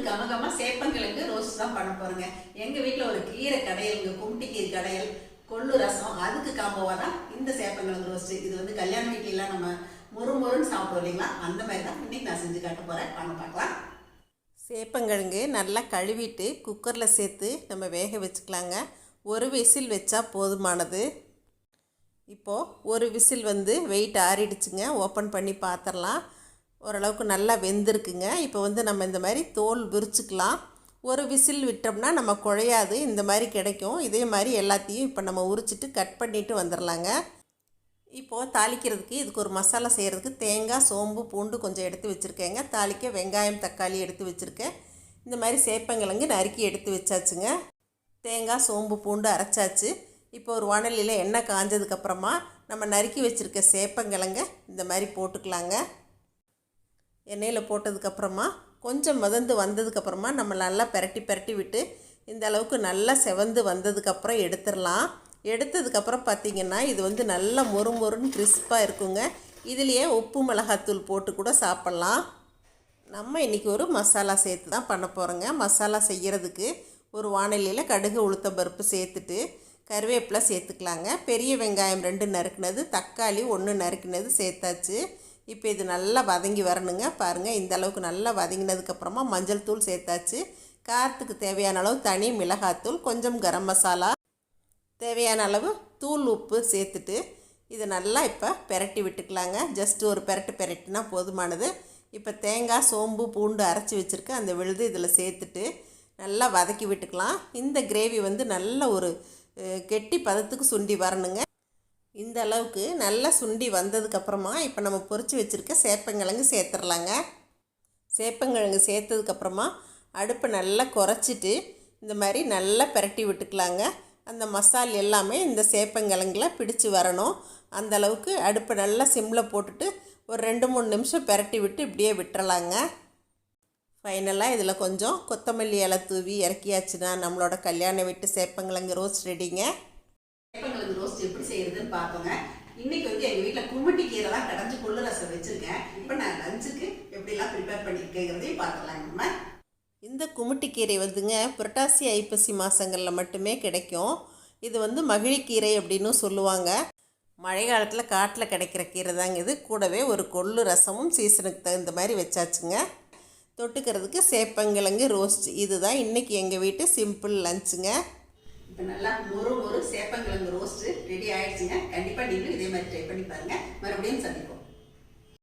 கமகமா சேப்பங்கிழங்கு ரோஸ்ட் தான் பண்ண போறேங்க. எங்க வீட்டில் ஒரு கீரை கடையலுங்க, கும்ட்டி கீரை கடையல், கொள்ளு ரசம், அதுக்கு காம்போவாக தான் இந்த சேப்பங்கிழங்கு ரோஸ்ட். இது வந்து கல்யாண வீட்டிலாம் நம்ம முறுமுறுன்னு சாப்பிடுவோம் இல்லைங்களா, அந்த மாதிரி தான் இன்னைக்கு நான் செஞ்சு காட்ட போகிறேன். வாங்க பார்க்கலாம். சேப்பங்கிழங்கு நல்லா கழுவிட்டு குக்கரில் சேர்த்து நம்ம வேக வச்சுக்கலாங்க. ஒரு விசில் வச்சா போதுமானது. இப்போது ஒரு விசில் வெயிட் ஆறிடுச்சுங்க. ஓப்பன் பண்ணி பார்த்துடலாம். ஓரளவுக்கு நல்லா வெந்திருக்குங்க. இப்போ நம்ம இந்த மாதிரி தோல் விரிச்சுக்கலாம். ஒரு விசில் விட்டோம்னா நம்ம குழையாது, இந்த மாதிரி கிடைக்கும். இதே மாதிரி எல்லாத்தையும் இப்போ நம்ம உரிச்சிட்டு கட் பண்ணிவிட்டு வந்துடலாங்க. இப்போது தாளிக்கிறதுக்கு இதுக்கு ஒரு மசாலா செய்கிறதுக்கு தேங்காய், சோம்பு, பூண்டு கொஞ்சம் எடுத்து வச்சுருக்கேங்க. தாளிக்க வெங்காயம், தக்காளி எடுத்து வச்சுருக்கேன். இந்த மாதிரி சேப்பங்கிழங்கு நறுக்கி எடுத்து வச்சாச்சுங்க. தேங்காய், சோம்பு, பூண்டு அரைச்சாச்சு. இப்போ ஒரு வாணலியில் எண்ணெய் காஞ்சதுக்கப்புறமா நம்ம நறுக்கி வச்சுருக்க சேப்பங்கிழங்க இந்த மாதிரி போட்டுக்கலாங்க. எண்ணெயில் போட்டதுக்கப்புறமா கொஞ்சம் மிதந்து வந்ததுக்கப்புறமா நம்ம நல்லா பெரட்டி விட்டு இந்த அளவுக்கு நல்லா செவந்து வந்ததுக்கப்புறம் எடுத்துடலாம். எடுத்ததுக்கப்புறம் பார்த்திங்கன்னா இது நல்லா மொறுன்னு கிறிஸ்பாக இருக்குங்க. இதுலேயே உப்பு மிளகாத்தூள் போட்டு கூட சாப்பிட்லாம். நம்ம இன்றைக்கி ஒரு மசாலா சேர்த்து தான் பண்ண போகிறோங்க. மசாலா செய்கிறதுக்கு ஒரு வாணலியில் கடுகு, உளுத்தம்பருப்பு சேர்த்துட்டு கருவேப்பிலை சேர்த்துக்கலாங்க. பெரிய வெங்காயம் 2 நறுக்குனது, தக்காளி 1 நறுக்குனது சேர்த்தாச்சு. இப்போ இது நல்லா வதங்கி வரணுங்க. பாருங்கள், இந்த அளவுக்கு நல்லா வதங்கினதுக்கப்புறமா மஞ்சள் தூள் சேர்த்தாச்சு. காரத்துக்கு தேவையான அளவு தனி மிளகாத்தூள், கொஞ்சம் கரம் மசாலா, தேவையான அளவு தூள் உப்பு சேர்த்துட்டு இதை நல்லா இப்போ பெரட்டி விட்டுக்கலாங்க. ஜஸ்ட் ஒரு பெரட்டினா போதுமானது. இப்போ தேங்காய், சோம்பு, பூண்டு அரைச்சி வச்சுருக்கேன், அந்த விழுது இதில் சேர்த்துட்டு நல்லா வதக்கி விட்டுக்கலாம். இந்த கிரேவி நல்ல ஒரு கெட்டி பதத்துக்கு சுண்டி வரணுங்க. இந்த அளவுக்கு நல்லா சுண்டி வந்ததுக்கப்புறமா இப்போ நம்ம பொரித்து வச்சுருக்க சேப்பங்கிழங்கு சேர்த்துடலாங்க. சேப்பங்கிழங்கு சேர்த்ததுக்கப்புறமா அடுப்பை நல்லா குறைச்சிட்டு இந்த மாதிரி நல்லா பெரட்டி விட்டுக்கலாங்க. அந்த மசால் எல்லாமே இந்த சேப்பங்கிழங்குல பிடிச்சி வரணும். அந்த அளவுக்கு அடுப்பை நல்லா சிம்மில் போட்டுட்டு ஒரு 2-3 நிமிஷம் பெரட்டி விட்டு இப்படியே விட்டுறலாங்க. ஃபைனலாக இதில் கொஞ்சம் கொத்தமல்லி இலை தூவி இறக்கியாச்சுன்னா நம்மளோட கல்யாண வீட்டு சேப்பங்கிழங்கு ரோஸ்ட் ரெடிங்க. சேப்பங்கிழங்கு ரோஸ்ட் எப்படி செய்யறதுன்னு பார்ப்போங்க. இன்னைக்கு எங்கள் வீட்டில் கும்மிட்டி கீரை தான் கடைஞ்சி கொள்ளு ரசம் வச்சுருக்கேன். இப்போ நான் லஞ்சுக்கு எப்படிலாம் ப்ரிப்பேர் பண்ணியிருக்கேங்கிறதையும் பார்க்கலாம். நம்ம இந்த கும்மிட்டி கீரை புரட்டாசி, ஐப்பசி மாதங்களில் மட்டுமே கிடைக்கும். இது மகிழிக்கீரை அப்படின்னு சொல்லுவாங்க. மழை காலத்தில் காட்டில் கிடைக்கிற கீரை தாங்க இது. கூடவே ஒரு கொள்ளு ரசமும் சீசனுக்கு தகுந்த மாதிரி வச்சாச்சுங்க. தொட்டுக்கிறதுக்கு சேப்பங்கிழங்கு ரோஸ்ட். இதுதான் இன்றைக்கி எங்கள் வீட்டு சிம்பிள் லஞ்சுங்க. இப்போ நல்லா மொறு சேப்பங்கிழங்கு ரோஸ்ட்டு ரெடி ஆகிடுச்சுங்க. கண்டிப்பாக நீங்களும் இதே மாதிரி ட்ரை பண்ணி பாருங்கள். மறுபடியும் சந்திப்போம்.